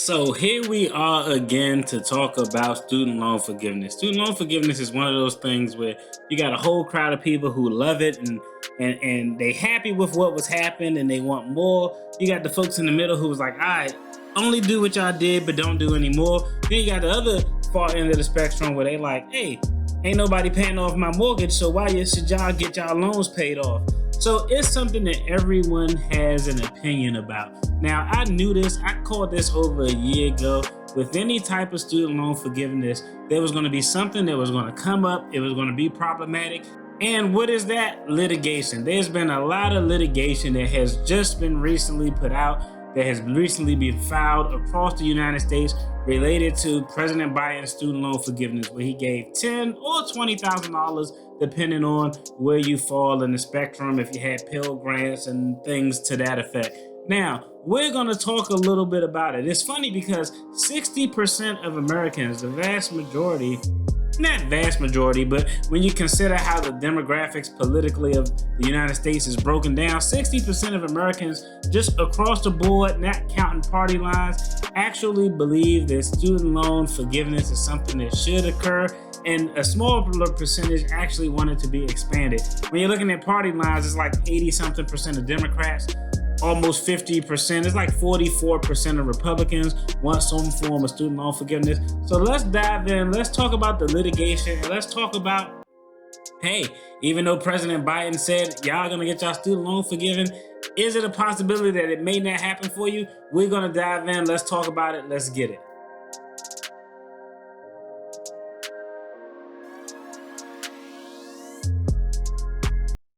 So here we are again to talk about student loan forgiveness. Student loan forgiveness is one of those things where you got a whole crowd of people who love it and they happy with what was happened and they want more. You got the folks in the middle who was like, all right, only do what y'all did, but don't do anymore. Then you got the other far end of the spectrum where they like, hey, ain't nobody paying off my mortgage, so why should y'all get y'all loans paid off? So it's something that everyone has an opinion about. Now, I knew this, I called this over a year ago. With any type of student loan forgiveness, there was going to be something that was going to come up, it was going to be problematic. And what is that? Litigation. There's been a lot of litigation that has just been recently put out, that has recently been filed across the United States related to President Biden's student loan forgiveness, where he gave $10,000 or $20,000 depending on where you fall in the spectrum, if you had Pell Grants and things to that effect. Now, we're going to talk a little bit about it. It's funny because 60% of Americans, the vast majority, not vast majority, but when you consider how the demographics politically of the United States is broken down, 60% of Americans just across the board, not counting party lines, actually believe that student loan forgiveness is something that should occur, and a smaller percentage actually want it to be expanded. When you're looking at party lines, it's like 80-something% of Democrats, almost 50%. It's like 44% of Republicans want some form of student loan forgiveness. So let's dive in. Let's talk about the litigation, and let's talk about, hey, even though President Biden said y'all gonna get y'all student loan forgiven, is it a possibility that it may not happen for you? We're gonna dive in. Let's talk about it. Let's get it.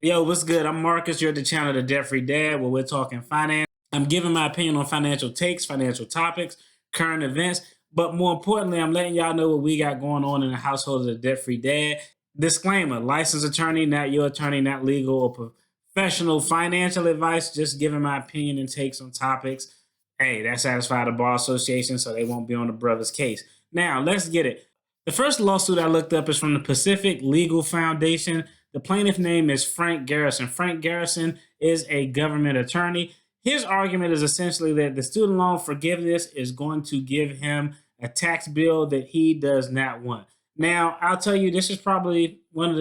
Yo, what's good? I'm Marcus. You're at the channel The Debt Free Dad, where we're talking finance. I'm giving my opinion on financial takes, financial topics, current events, but more importantly, I'm letting y'all know what we got going on in the household of The Debt Free Dad. Disclaimer: licensed attorney, not your attorney, not legal or professional financial advice, just giving my opinion and takes on topics. Hey, that satisfied the Bar Association, so they won't be on the brother's case. Now, let's get it. The first lawsuit I looked up is from the Pacific Legal Foundation. The plaintiff name is Frank Garrison. Frank Garrison is a government attorney. His argument is essentially that the student loan forgiveness is going to give him a tax bill that he does not want. Now, I'll tell you, this is probably one of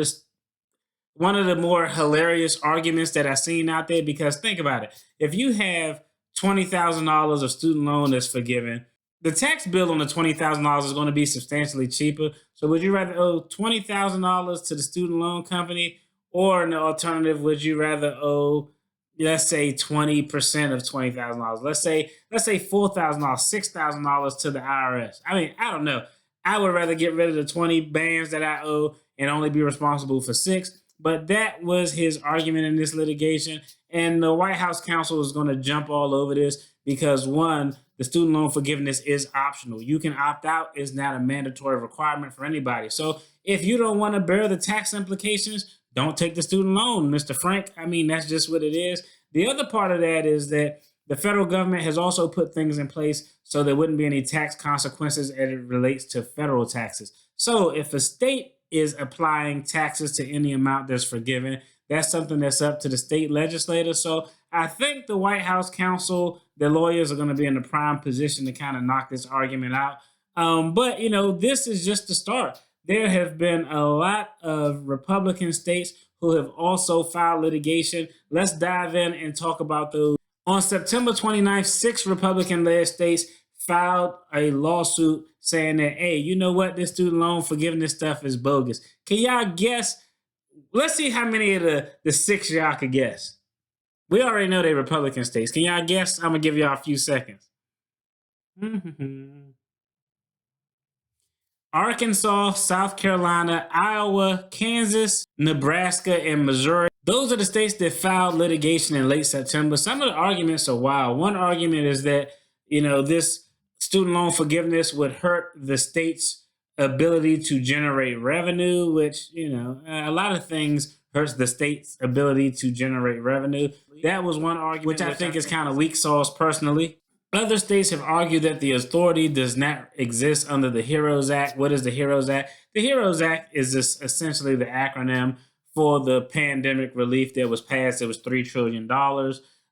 the more hilarious arguments that I've seen out there, because think about it. If you have $20,000 of student loan that's forgiven, the tax bill on the $20,000 is going to be substantially cheaper. So would you rather owe $20,000 to the student loan company, or an alternative, would you rather owe, let's say, 20% of $20,000? Let's say $4,000, $6,000 to the IRS. I mean, I don't know. I would rather get rid of the 20 bands that I owe and only be responsible for 6. But that was his argument in this litigation. And the White House counsel is going to jump all over this because, one, the student loan forgiveness is optional. You can opt out. It's not a mandatory requirement for anybody. So if you don't want to bear the tax implications, don't take the student loan, Mr. Frank. I mean, that's just what it is. The other part of that is that the federal government has also put things in place so there wouldn't be any tax consequences as it relates to federal taxes. So if a state is applying taxes to any amount that's forgiven, that's something that's up to the state legislator. So I think the White House counsel, the lawyers, are going to be in a prime position to kind of knock this argument out. But, this is just the start. There have been a lot of Republican states who have also filed litigation. Let's dive in and talk about those. On September 29th, 6 Republican-led states filed a lawsuit saying that, hey, you know what? This student loan forgiveness stuff is bogus. Can y'all guess? Let's see how many of the 6 y'all could guess. We already know they're Republican states. Can y'all guess? I'm going to give y'all a few seconds. Arkansas, South Carolina, Iowa, Kansas, Nebraska, and Missouri. Those are the states that filed litigation in late September. Some of the arguments are wild. One argument is that, this student loan forgiveness would hurt the state's ability to generate revenue, which, a lot of things hurts the state's ability to generate revenue. That was one argument, which I think is kind of weak sauce personally. Other states have argued that the authority does not exist under the HEROES Act. What is the HEROES Act? The HEROES Act is essentially the acronym for the pandemic relief that was passed. It was $3 trillion.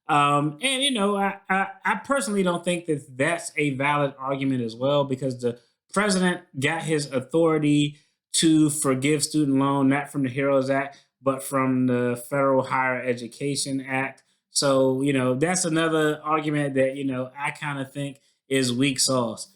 And I personally don't think that that's a valid argument as well, because the president got his authority to forgive student loan not from the HEROES Act, but from the Federal Higher Education Act. So, that's another argument that, I kind of think is weak sauce.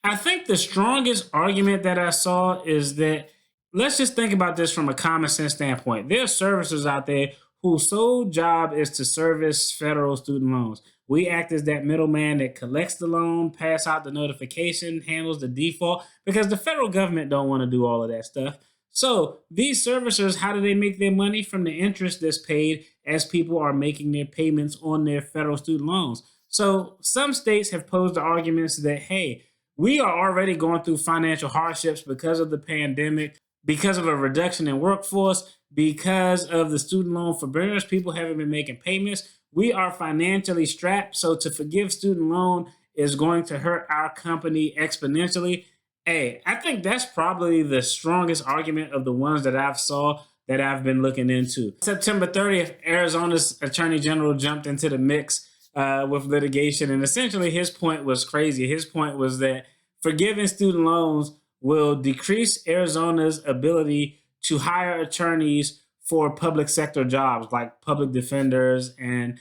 I think the strongest argument that I saw is that, let's just think about this from a common sense standpoint. There are servicers out there whose sole job is to service federal student loans. We act as that middleman that collects the loan, pass out the notification, handles the default, because the federal government don't want to do all of that stuff. So these servicers, how do they make their money? From the interest that's paid as people are making their payments on their federal student loans. So some states have posed the arguments that, hey, we are already going through financial hardships because of the pandemic, because of a reduction in workforce, because of the student loan forbearance. People haven't been making payments. We are financially strapped. So to forgive student loan is going to hurt our company exponentially. Hey, I think that's probably the strongest argument of the ones that I've been looking into. September 30th, Arizona's Attorney General jumped into the mix with litigation, and essentially his point was crazy. His point was that forgiving student loans will decrease Arizona's ability to hire attorneys for public sector jobs like public defenders and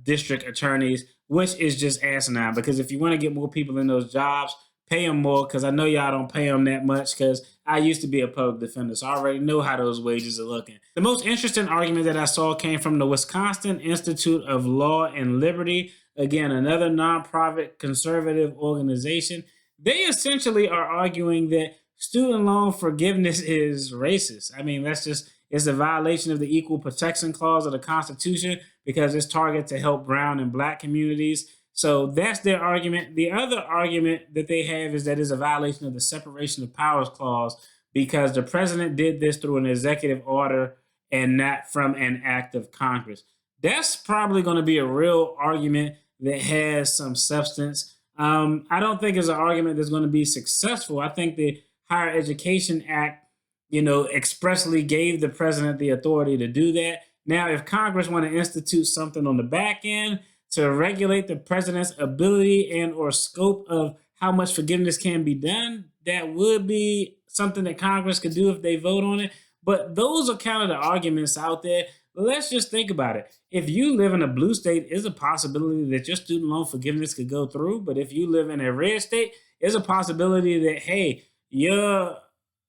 district attorneys, which is just asinine, because if you want to get more people in those jobs, pay them more, because I know y'all don't pay them that much, because I used to be a public defender, so I already know how those wages are looking. The most interesting argument that I saw came from the Wisconsin Institute of Law and Liberty, again, another nonprofit conservative organization. They essentially are arguing that student loan forgiveness is racist. I mean, it's a violation of the Equal Protection Clause of the Constitution, because it's targeted to help brown and black communities. So that's their argument. The other argument that they have is that it's a violation of the Separation of Powers Clause, because the president did this through an executive order and not from an act of Congress. That's probably going to be a real argument that has some substance. I don't think it's an argument that's going to be successful. I think the Higher Education Act, expressly gave the president the authority to do that. Now, if Congress want to institute something on the back end to regulate the president's ability and or scope of how much forgiveness can be done, that would be something that Congress could do if they vote on it. But those are kind of the arguments out there. Let's just think about it. If you live in a blue state, it's a possibility that your student loan forgiveness could go through. But if you live in a red state, it's a possibility that, hey, your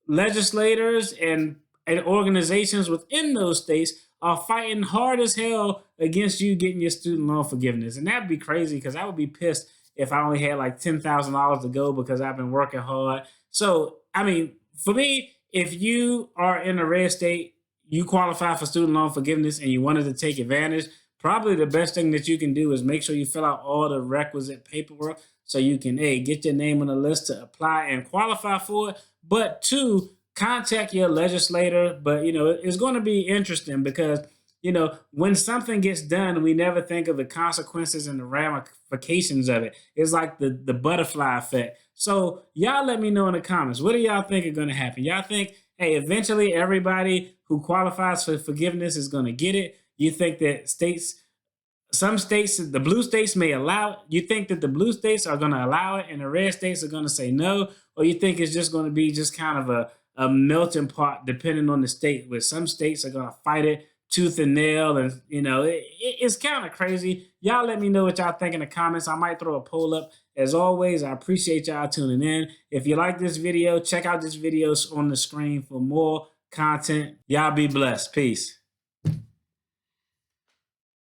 legislators and organizations within those states are fighting hard as hell against you getting your student loan forgiveness. And that'd be crazy, because I would be pissed if I only had like $10,000 to go because I've been working hard. So, I mean, for me, if you are in a red state, you qualify for student loan forgiveness and you wanted to take advantage, probably the best thing that you can do is make sure you fill out all the requisite paperwork so you can, A, get your name on the list to apply and qualify for it, but 2, contact your legislator. But, it's going to be interesting because, when something gets done, we never think of the consequences and the ramifications of it. It's like the butterfly effect. So y'all let me know in the comments, what do y'all think are going to happen? Y'all think, hey, eventually everybody who qualifies for forgiveness is going to get it? You think that some states, the blue states may allow it? You think that the blue states are going to allow it and the red states are going to say no? Or you think it's just going to be just kind of a melting pot depending on the state, where some states are going to fight it tooth and nail? And, it's kind of crazy. Y'all let me know what y'all think in the comments. I might throw a poll up. As always, I appreciate y'all tuning in. If you like this video, check out this video on the screen for more content. Y'all be blessed. Peace.